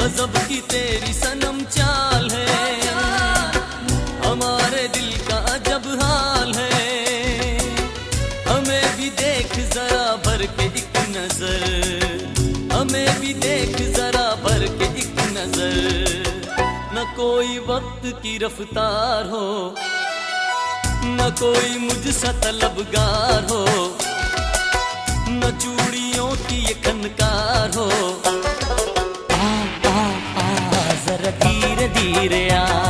गजब की तेरी सनम चाल है, हमारे दिल का अजब हाल है। हमें भी देख जरा भर के एक नजर, हमें भी देख जरा भर के एक नजर। न कोई वक्त की रफ्तार हो, न कोई मुझसा तलबगार हो, न चूड़ियों की ये खनकार हो। आ आ आ जरा धीरे धीरे आ।